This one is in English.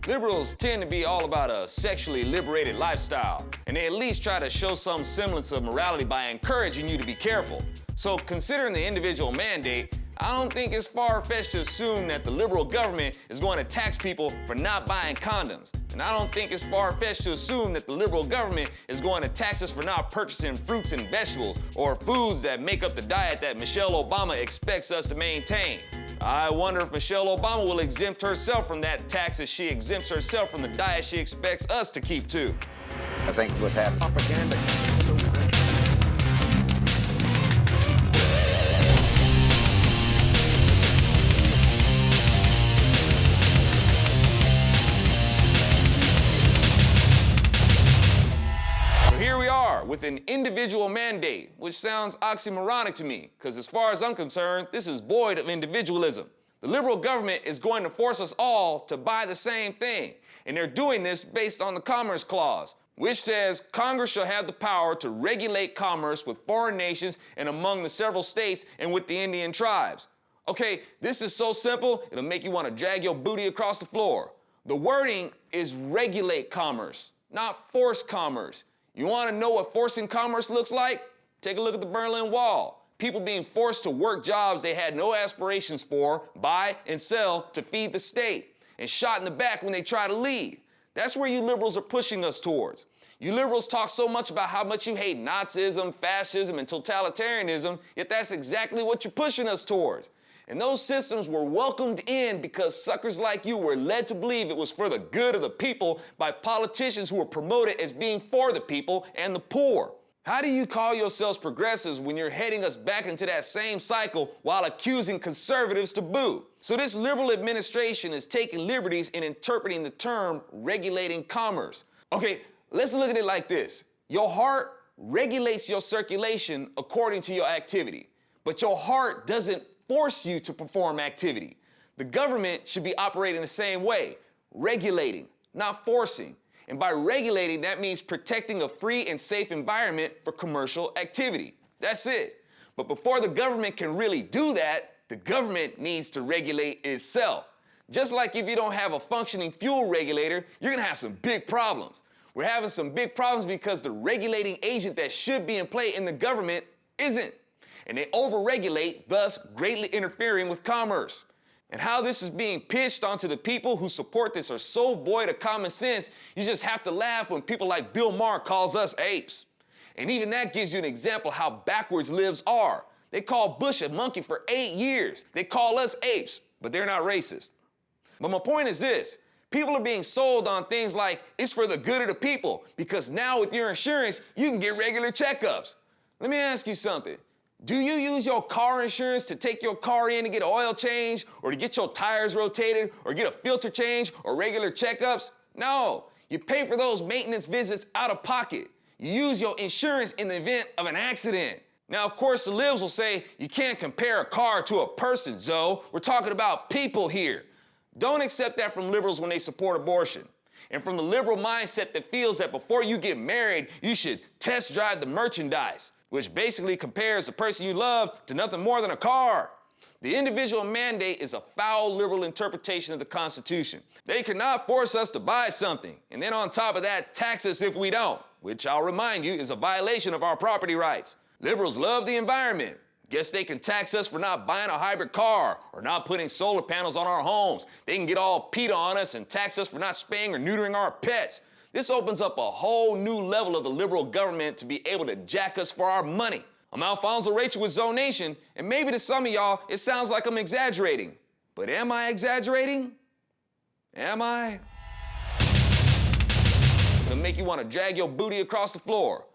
Liberals tend to be all about a sexually liberated lifestyle, and they at least try to show some semblance of morality by encouraging you to be careful. So considering the individual mandate, I don't think it's far-fetched to assume that the liberal government is going to tax people for not buying condoms. And I don't think it's far-fetched to assume that the liberal government is going to tax us for not purchasing fruits and vegetables or foods that make up the diet that Michelle Obama expects us to maintain. I wonder if Michelle Obama will exempt herself from that tax as she exempts herself from the diet she expects us to keep too. I think what's happening. Propaganda. Here we are with an individual mandate, which sounds oxymoronic to me, because as far as I'm concerned, this is void of individualism. The liberal government is going to force us all to buy the same thing, and they're doing this based on the Commerce Clause, which says Congress shall have the power to regulate commerce with foreign nations and among the several states and with the Indian tribes. Okay, this is so simple, it'll make you want to drag your booty across the floor. The wording is regulate commerce, not force commerce. You want to know what forcing commerce looks like? Take a look at the Berlin Wall. People being forced to work jobs they had no aspirations for, buy and sell to feed the state, and shot in the back when they try to leave. That's where you liberals are pushing us towards. You liberals talk so much about how much you hate Nazism, fascism, and totalitarianism, yet that's exactly what you're pushing us towards. And those systems were welcomed in because suckers like you were led to believe it was for the good of the people by politicians who were promoted as being for the people and the poor. How do you call yourselves progressives when you're heading us back into that same cycle while accusing conservatives to boot? So this liberal administration is taking liberties in interpreting the term regulating commerce. Okay, let's look at it like this. Your heart regulates your circulation according to your activity, but your heart doesn't force you to perform activity. The government should be operating the same way, regulating, not forcing. And by regulating, that means protecting a free and safe environment for commercial activity. That's it. But before the government can really do that, the government needs to regulate itself. Just like if you don't have a functioning fuel regulator, you're gonna have some big problems. We're having some big problems because the regulating agent that should be in play in the government isn't. And they overregulate, thus greatly interfering with commerce. And how this is being pitched onto the people who support this are so void of common sense, you just have to laugh when people like Bill Maher calls us apes. And even that gives you an example how backwards libs are. They called Bush a monkey for 8 years. They call us apes, but they're not racist. But my point is this. People are being sold on things like it's for the good of the people because now with your insurance, you can get regular checkups. Let me ask you something. Do you use your car insurance to take your car in to get an oil change or to get your tires rotated or get a filter change or regular checkups? No, you pay for those maintenance visits out of pocket. You use your insurance in the event of an accident. Now, of course, the libs will say you can't compare a car to a person, Zoe. We're talking about people here. Don't accept that from liberals when they support abortion. And from the liberal mindset that feels that before you get married, you should test drive the merchandise, which basically compares the person you love to nothing more than a car. The individual mandate is a foul liberal interpretation of the Constitution. They cannot force us to buy something, and then on top of that, tax us if we don't, which I'll remind you is a violation of our property rights. Liberals love the environment. Guess they can tax us for not buying a hybrid car or not putting solar panels on our homes. They can get all PETA on us and tax us for not spaying or neutering our pets. This opens up a whole new level of the liberal government to be able to jack us for our money. I'm Alfonso Rachel with ZoNation, and maybe to some of y'all, it sounds like I'm exaggerating. But am I exaggerating? Am I? It'll make you want to drag your booty across the floor.